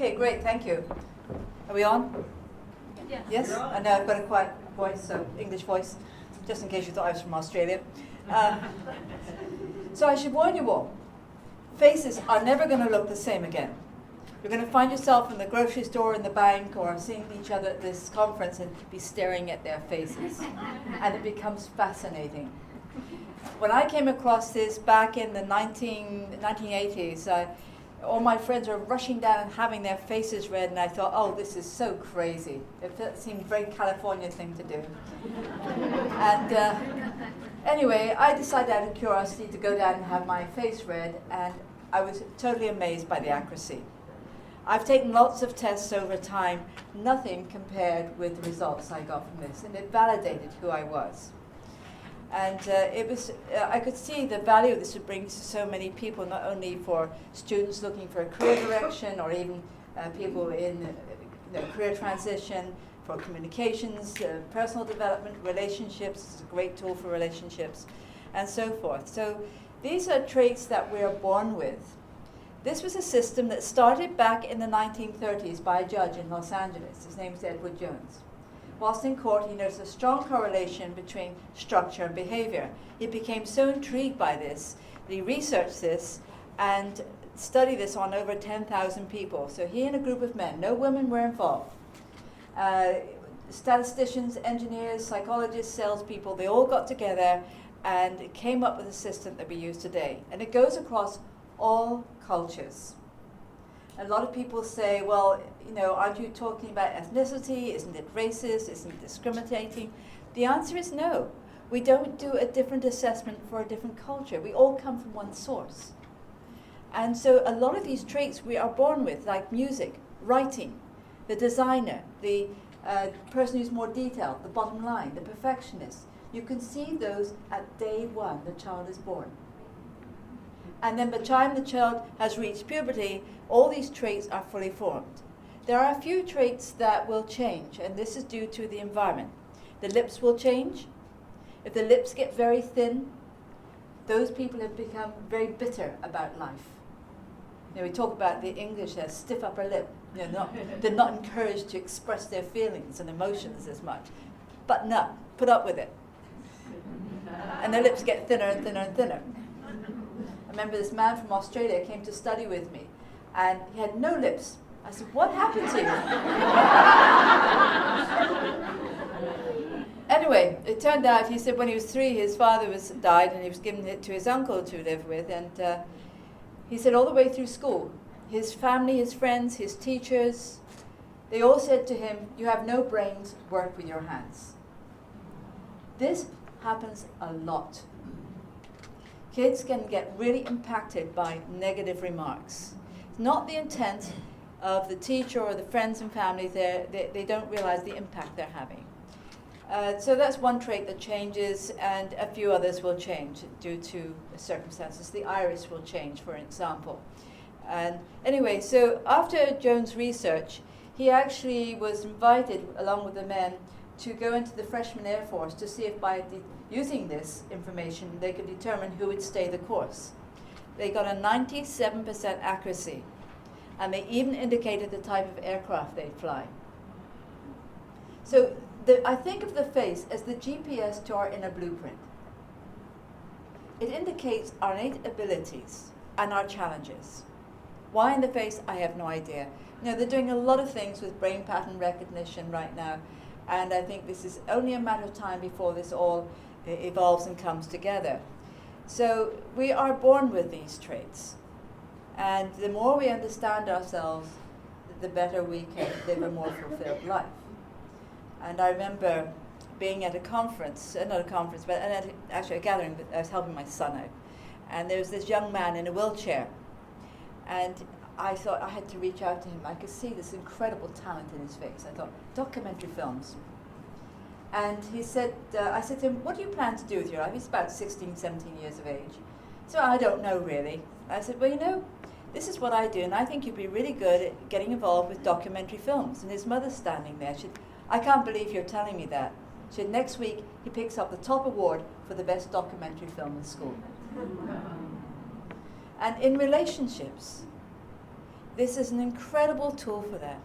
Okay, great, thank you. Are we on? Yes. Yes? I know I've got a quiet voice, so English voice, just in case you thought I was from Australia. So I should warn you all, faces are never going to look the same again. You're going to find yourself in the grocery store, in the bank, or seeing each other at this conference and be staring at their faces. And it becomes fascinating. When I came across this back in the 1980s, all my friends were rushing down and having their faces read, and I thought, oh, this is so crazy. It seemed a very California thing to do. And anyway, I decided out of curiosity to go down and have my face read, and I was totally amazed by the accuracy. I've taken lots of tests over time, nothing compared with the results I got from this, and it validated who I was. And I could see the value this would bring to so many people, not only for students looking for a career direction, or even people in career transition, for communications, personal development, relationships. It's a great tool for relationships, and so forth. So these are traits that we are born with. This was a system that started back in the 1930s by a judge in Los Angeles. His name is Edward Jones. Whilst in court, he noticed a strong correlation between structure and behavior. He became so intrigued by this that he researched this and studied this on over 10,000 people. So he and a group of men, no women were involved. Statisticians, engineers, psychologists, salespeople, they all got together and came up with a system that we use today. And it goes across all cultures. A lot of people say, well, aren't you talking about ethnicity? Isn't it racist? Isn't it discriminating? The answer is no. We don't do a different assessment for a different culture. We all come from one source. And so a lot of these traits we are born with, like music, writing, the designer, the person who's more detailed, the bottom line, the perfectionist. You can see those at day one the child is born. And then by the time the child has reached puberty, all these traits are fully formed. There are a few traits that will change, and this is due to the environment. The lips will change. If the lips get very thin, those people have become very bitter about life. We talk about the English as stiff upper lip. They're not encouraged to express their feelings and emotions as much. Button up, put up with it. And their lips get thinner and thinner and thinner. I remember this man from Australia came to study with me, and he had no lips. I said, what happened to you? Anyway, it turned out, he said when he was 3, his father died, and he was given it to his uncle to live with. And he said all the way through school, his family, his friends, his teachers, they all said to him, you have no brains, work with your hands. This happens a lot. Kids can get really impacted by negative remarks. It's not the intent of the teacher or the friends and family there. They don't realize the impact they're having. So that's one trait that changes, and a few others will change due to circumstances. The iris will change, for example. And anyway, so after Jones' research, he actually was invited, along with the men, to go into the freshman Air Force to see if by using this information they could determine who would stay the course. They got a 97% accuracy, and they even indicated the type of aircraft they'd fly. So I think of the face as the GPS to our inner blueprint. It indicates our innate abilities and our challenges. Why in the face, I have no idea. They're doing a lot of things with brain pattern recognition right now, and I think this is only a matter of time before this all evolves and comes together. So we are born with these traits. And the more we understand ourselves, the better we can live a more fulfilled life. And I remember being at a conference, not a conference, but actually a gathering that I was helping my son out. And there was this young man in a wheelchair. And I thought I had to reach out to him. I could see this incredible talent in his face. I thought, documentary films. And he said, I said to him, what do you plan to do with your life? He's about 16, 17 years of age. So I don't know really. I said, well, this is what I do, and I think you'd be really good at getting involved with documentary films. And his mother's standing there. She said, I can't believe you're telling me that. She said, next week he picks up the top award for the best documentary film in school. And in relationships, this is an incredible tool for that.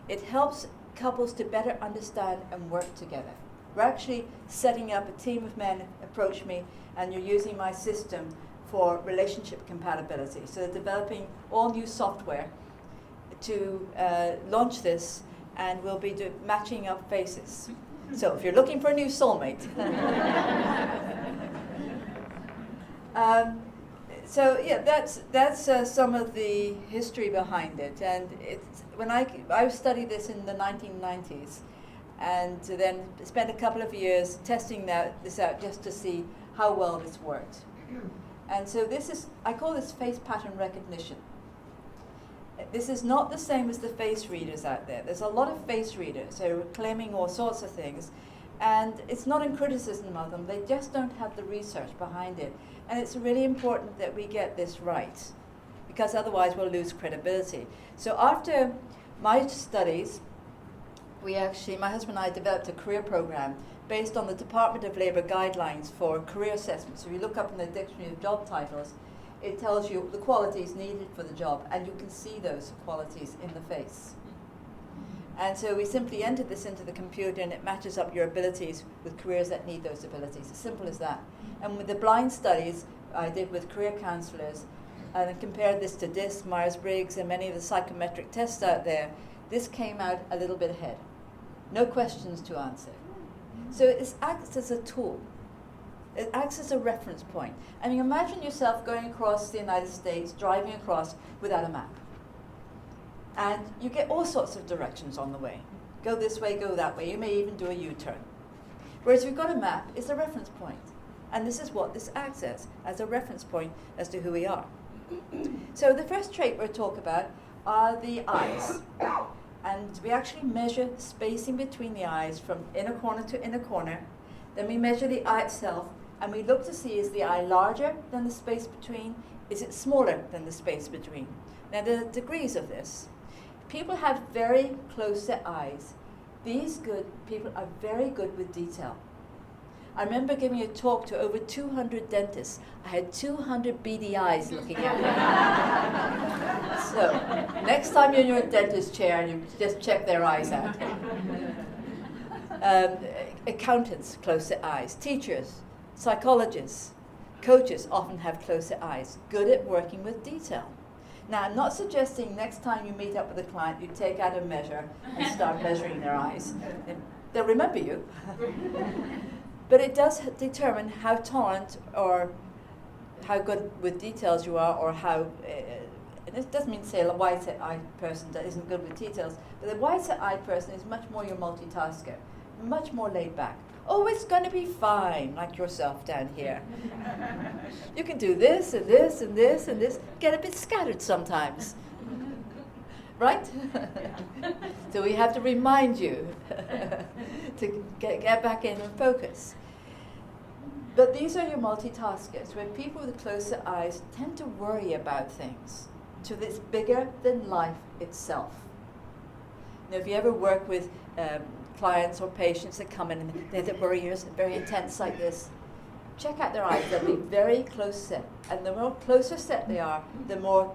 It helps couples to better understand and work together. We're actually setting up a team of men approach me, and you're using my system for relationship compatibility. So they're developing all new software to launch this, and we'll be matching up faces. So if you're looking for a new soulmate. So yeah, that's some of the history behind it. And it's, when I studied this in the 1990s, and then spent a couple of years testing this out just to see how well this worked. And so I call this face pattern recognition. This is not the same as the face readers out there. There's a lot of face readers who are claiming all sorts of things, and it's not in criticism of them. They just don't have the research behind it. And it's really important that we get this right, because otherwise we'll lose credibility. So after my studies, my husband and I developed a career program based on the Department of Labor guidelines for career assessment. So if you look up in the dictionary of job titles, it tells you the qualities needed for the job, and you can see those qualities in the face. And so we simply entered this into the computer, and it matches up your abilities with careers that need those abilities. As simple as that. And with the blind studies I did with career counselors, and I compared this to DISC, Myers-Briggs, and many of the psychometric tests out there, this came out a little bit ahead. No questions to answer. So it acts as a tool. It acts as a reference point. I mean, imagine yourself going across the United States, driving across without a map. And you get all sorts of directions on the way. Go this way, go that way. You may even do a U-turn. Whereas if you've got a map, it's a reference point. And this is what this acts as a reference point as to who we are. So the first trait we'll talk about are the eyes. And we actually measure spacing between the eyes from inner corner to inner corner. Then we measure the eye itself, and we look to see, is the eye larger than the space between? Is it smaller than the space between? Now, there are degrees of this. People have very close-set eyes. These good people are very good with detail. I remember giving a talk to over 200 dentists. I had 200 beady eyes looking at me. So, next time you're in your dentist chair, you just check their eyes out. Accountants, close-set eyes. Teachers, psychologists, coaches often have close-set eyes, good at working with detail. Now, I'm not suggesting next time you meet up with a client, you take out a measure and start measuring their eyes. They'll remember you. But it does determine how tolerant or how good with details you are, or how, and it doesn't mean to say a wide-set-eyed person that isn't good with details, but the wide-set-eyed person is much more your multitasker, much more laid back. Oh, it's going to be fine, like yourself down here. You can do this and this and this and this. Get a bit scattered sometimes. Right? So we have to remind you to get back in and focus. But these are your multitaskers, where people with closer eyes tend to worry about things to this bigger than life itself. Now, if you ever work with clients or patients that come in and they're the worriers, very intense like this, check out their eyes. They'll be very close set. And the more closer set they are, the more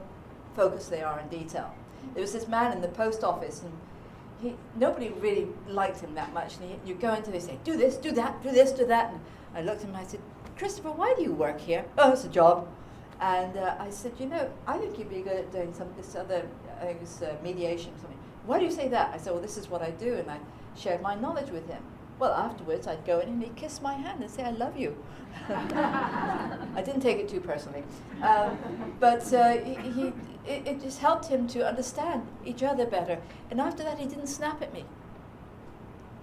focused they are in detail. There was this man in the post office, and nobody really liked him that much. And you go into, they say, do this, do that, do this, do that. And I looked at him and I said, Christopher, why do you work here? Oh, it's a job. And I said, I think you'd be good at doing this other, I think it was mediation or something. Why do you say that? I said, well, this is what I do. And I shared my knowledge with him. Well, afterwards, I'd go in and he'd kiss my hand and say, I love you. I didn't take it too personally. But it just helped him to understand each other better. And after that, he didn't snap at me.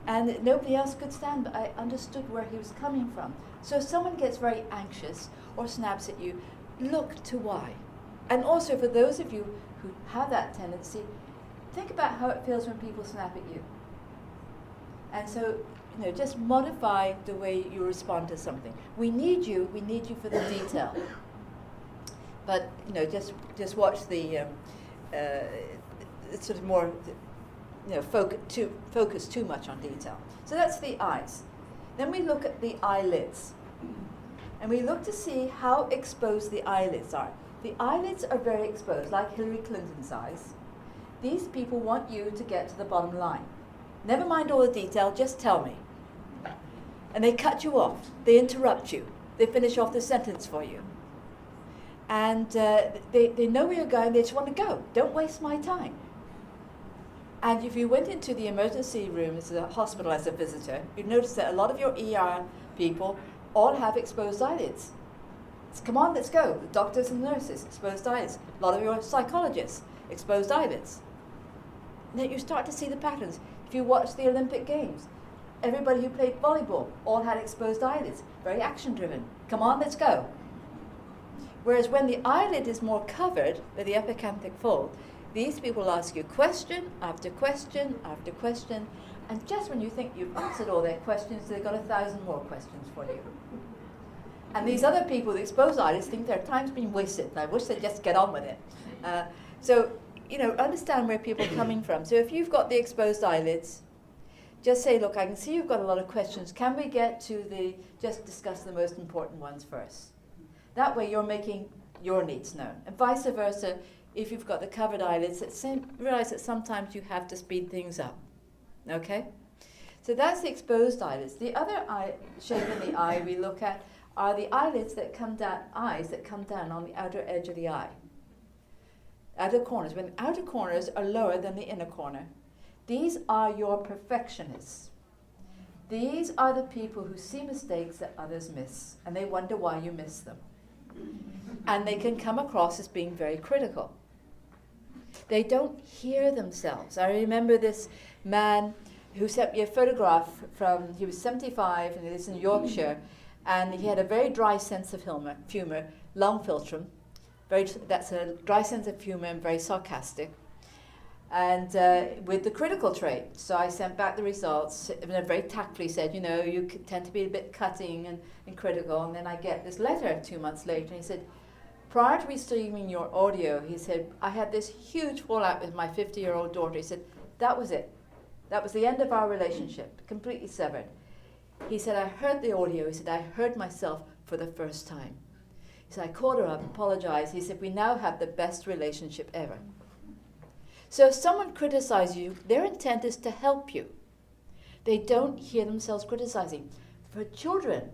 And nobody else could stand, but I understood where he was coming from. So if someone gets very anxious or snaps at you, look to why. And also, for those of you who have that tendency, think about how it feels when people snap at you. And so, just modify the way you respond to something. We need you for the detail. But, just watch the it's sort of more, focus too much on detail. So that's the eyes. Then we look at the eyelids. And we look to see how exposed the eyelids are. The eyelids are very exposed, like Hillary Clinton's eyes. These people want you to get to the bottom line. Never mind all the detail, just tell me. And they cut you off. They interrupt you. They finish off the sentence for you. And they know where you're going. They just want to go. Don't waste my time. And if you went into the emergency room as a hospital as a visitor, you'd notice that a lot of your ER people all have exposed eyelids. It's, come on, let's go. The doctors and nurses, exposed eyelids. A lot of your psychologists, exposed eyelids. And then you start to see the patterns. If you watch the Olympic Games, everybody who played volleyball all had exposed eyelids. Very action-driven. Come on, let's go. Whereas when the eyelid is more covered with the epicanthic fold, these people ask you question after question after question, and just when you think you've answered all their questions, they've got 1,000 more questions for you. And these other people with exposed eyelids think their time's been wasted, and I wish they'd just get on with it. So, understand where people are coming from. So if you've got the exposed eyelids, just say, look, I can see you've got a lot of questions. Can we get to just discuss the most important ones first? That way you're making your needs known. And vice versa, if you've got the covered eyelids, realize that sometimes you have to speed things up. Okay? So that's the exposed eyelids. The other shape in the eye we look at are the eyelids that come down, eyes that come down on the outer edge of the eye. Outer corners. When the outer corners are lower than the inner corner. These are your perfectionists. These are the people who see mistakes that others miss, and they wonder why you miss them. And they can come across as being very critical. They don't hear themselves. I remember this man who sent me a photograph from, he was 75 and he lives in Yorkshire, and he had a very dry sense of humor, long philtrum. That's a dry sense of humor and very sarcastic. And with the critical trait. So I sent back the results and I very tactfully said, you tend to be a bit cutting and critical. And then I get this letter 2 months later. And he said, prior to receiving your audio, he said, I had this huge fallout with my 50-year-old daughter. He said, that was it. That was the end of our relationship, completely severed. He said, I heard the audio. He said, I heard myself for the first time. He said, I called her up, apologized. He said, we now have the best relationship ever. So if someone criticizes you, their intent is to help you. They don't hear themselves criticizing. For children,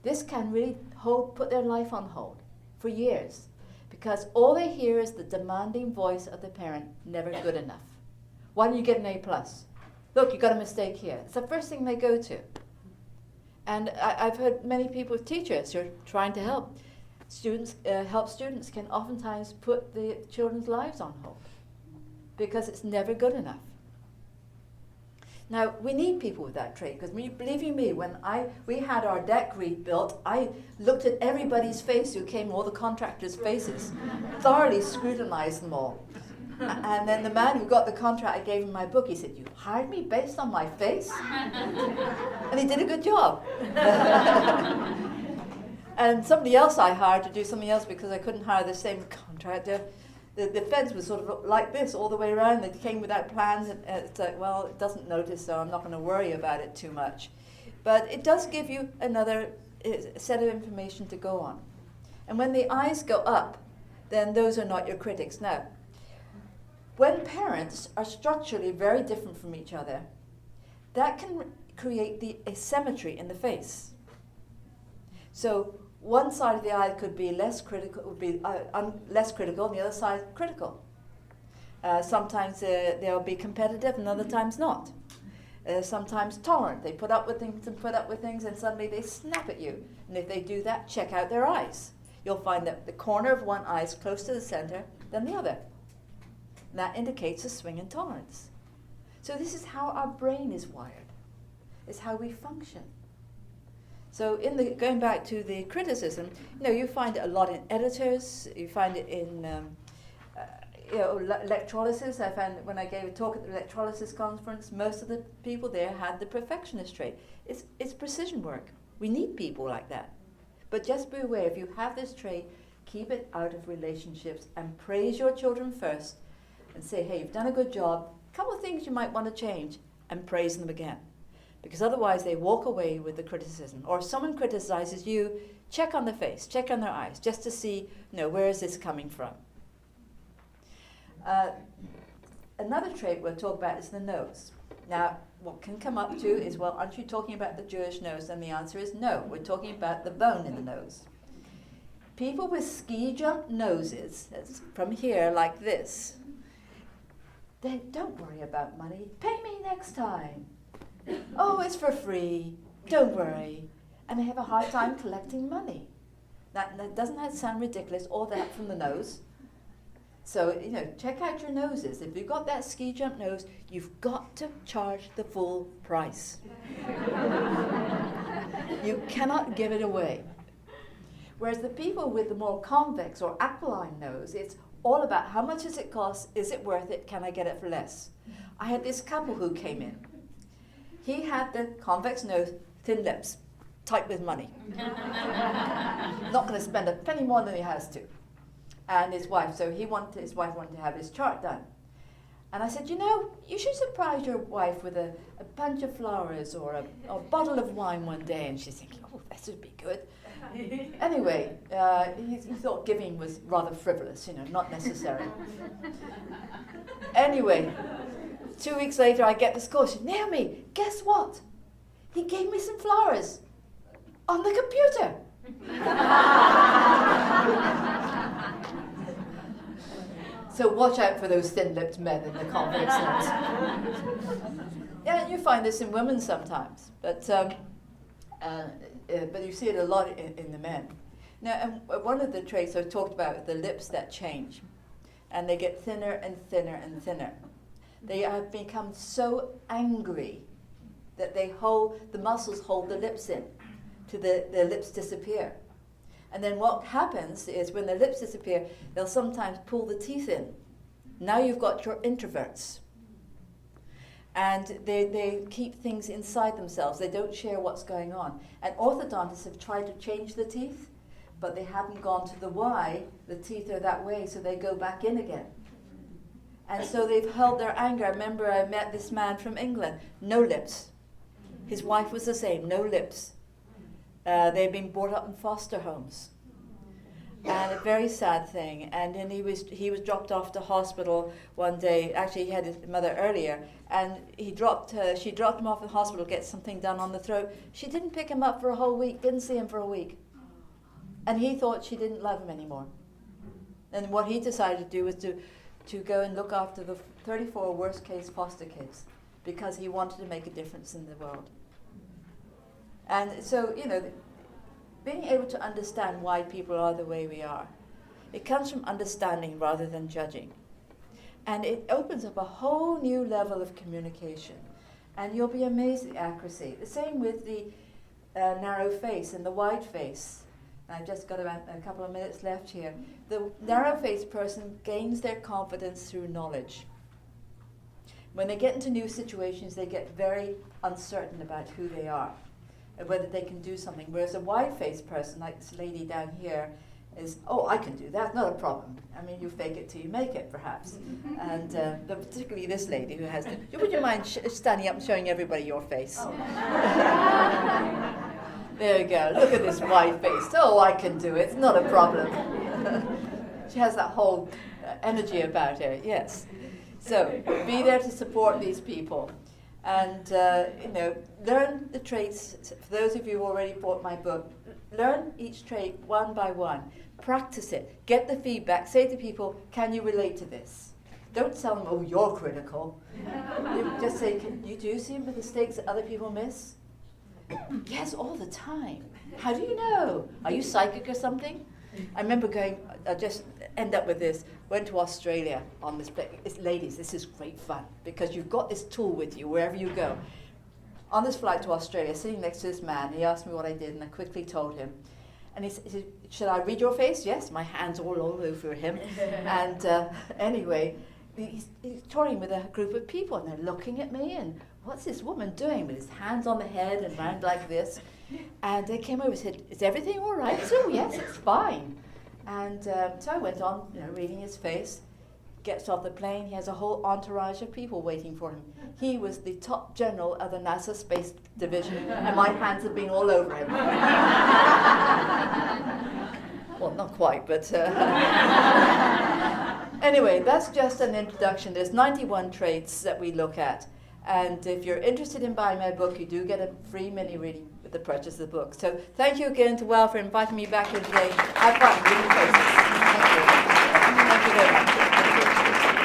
this can really put their life on hold for years, because all they hear is the demanding voice of the parent, never good enough. Why don't you get an A+? Look, you got a mistake here. It's the first thing they go to. And I've heard many people, teachers who are trying to help students, can oftentimes put the children's lives on hold, because it's never good enough. Now, we need people with that trait, because believe you me, when we had our deck rebuilt, I looked at everybody's face who came, all the contractors' faces, thoroughly scrutinized them all. And then the man who got the contract, I gave him my book, he said, you hired me based on my face? And he did a good job. And somebody else I hired to do something else because I couldn't hire the same contractor. The fence was sort of like this all the way around. They came without plans, and it's like, well, it doesn't notice, so I'm not going to worry about it too much. But it does give you another set of information to go on. And when the eyes go up, then those are not your critics. Now, when parents are structurally very different from each other, that can create the asymmetry in the face. So one side of the eye could be less critical, less critical, and the other side critical. Sometimes they'll be competitive, and other times not. Sometimes tolerant. They put up with things and put up with things, and suddenly they snap at you. And if they do that, check out their eyes. You'll find that the corner of one eye is closer to the center than the other. And that indicates a swing in tolerance. So this is how our brain is wired. It's how we function. So going back to the criticism, you find it a lot in editors. You find it in electrolysis. I found when I gave a talk at the electrolysis conference, most of the people there had the perfectionist trait. It's precision work. We need people like that. But just be aware, if you have this trait, keep it out of relationships and praise your children first and say, hey, you've done a good job. A couple of things you might want to change, and praise them again. because otherwise they walk away with the criticism. Or if someone criticizes you, check on the face, check on their eyes, just to see, where is this coming from? Another trait we'll talk about is the nose. Now, what can come up to is, well, aren't you talking about the Jewish nose? And the answer is no, we're talking about the bone in the nose. People with ski jump noses, that's from here like this, they don't worry about money. Pay me next time. Oh, it's for free. Don't worry. And they have a hard time collecting money. That doesn't that sound ridiculous? All that from the nose. So, check out your noses. If you've got that ski jump nose, you've got to charge the full price. You cannot give it away. Whereas the people with the more convex or aquiline nose, it's all about how much does it cost, is it worth it, can I get it for less? I had this couple who came in. He had the convex nose, thin lips, tight with money. Not going to spend a penny more than he has to. And his wife, so his wife wanted to have his chart done. And I said, you should surprise your wife with a bunch of flowers or a bottle of wine one day. And she's thinking, oh, that would be good. Anyway, he thought giving was rather frivolous, not necessary. Anyway, 2 weeks later, I get this call. She said, Naomi, guess what? He gave me some flowers on the computer. So watch out for those thin-lipped men in the convex nose. Yeah, you find this in women sometimes, but you see it a lot in the men. Now, one of the traits I talked about, the lips that change, and they get thinner and thinner and thinner. They have become so angry that the muscles hold the lips in, till the lips disappear. And then what happens is when the lips disappear, they'll sometimes pull the teeth in. Now you've got your introverts. And they keep things inside themselves. They don't share what's going on. And orthodontists have tried to change the teeth, but they haven't gone to the why. The teeth are that way, so they go back in again. And so they've held their anger. I remember I met this man from England, no lips. His wife was the same, no lips. They'd been brought up in foster homes. And a very sad thing. And then he was dropped off to hospital one day. Actually, he had his mother earlier. And she dropped him off at the hospital to get something done on the throat. She didn't pick him up for a whole week, didn't see him for a week. And he thought she didn't love him anymore. And what he decided to do was to go and look after the 34 worst case foster kids, because he wanted to make a difference in the world. And so, being able to understand why people are the way we are, it comes from understanding rather than judging. And it opens up a whole new level of communication. And you'll be amazed at the accuracy. The same with the narrow face and the wide face. I've just got about a couple of minutes left here. The narrow-faced person gains their confidence through knowledge. When they get into new situations, they get very uncertain about who they are, and whether they can do something. Whereas a wide-faced person, like this lady down here, is, oh, I can do that, not a problem. I mean, you fake it till you make it, perhaps. And but particularly this lady who has, would you mind standing up and showing everybody your face? Oh. There you go, look at this wide face. Oh, I can do it, it's not a problem. She has that whole energy about her, yes. So, be there to support these people. And, learn the traits. For those of you who already bought my book, learn each trait one by one. Practice it. Get the feedback. Say to people, can you relate to this? Don't tell them, oh, you're critical. You just say, do you see the mistakes that other people miss? Yes, all the time. How do you know? Are you psychic or something? I remember I just end up with this, went to Australia on this place. Ladies, this is great fun, because you've got this tool with you wherever you go. On this flight to Australia, sitting next to this man, he asked me what I did, and I quickly told him. And he said, should I read your face? Yes, my hand's all over him. And anyway, he's touring with a group of people, and they're looking at me, and what's this woman doing with his hands on the head and round like this? And they came over and said, is everything all right? I said, oh, yes, it's fine. And so I went on, reading his face. gets off the plane, he has a whole entourage of people waiting for him. He was the top general of the NASA Space Division, and my hands have been all over him. Well, not quite, but... Anyway, that's just an introduction. There's 91 traits that we look at. And if you're interested in buying my book, you do get a free mini-reading with the purchase of the book. So thank you again to Well for inviting me back here today. Have fun reading faces. Thank you. Thank you very much. Thank you.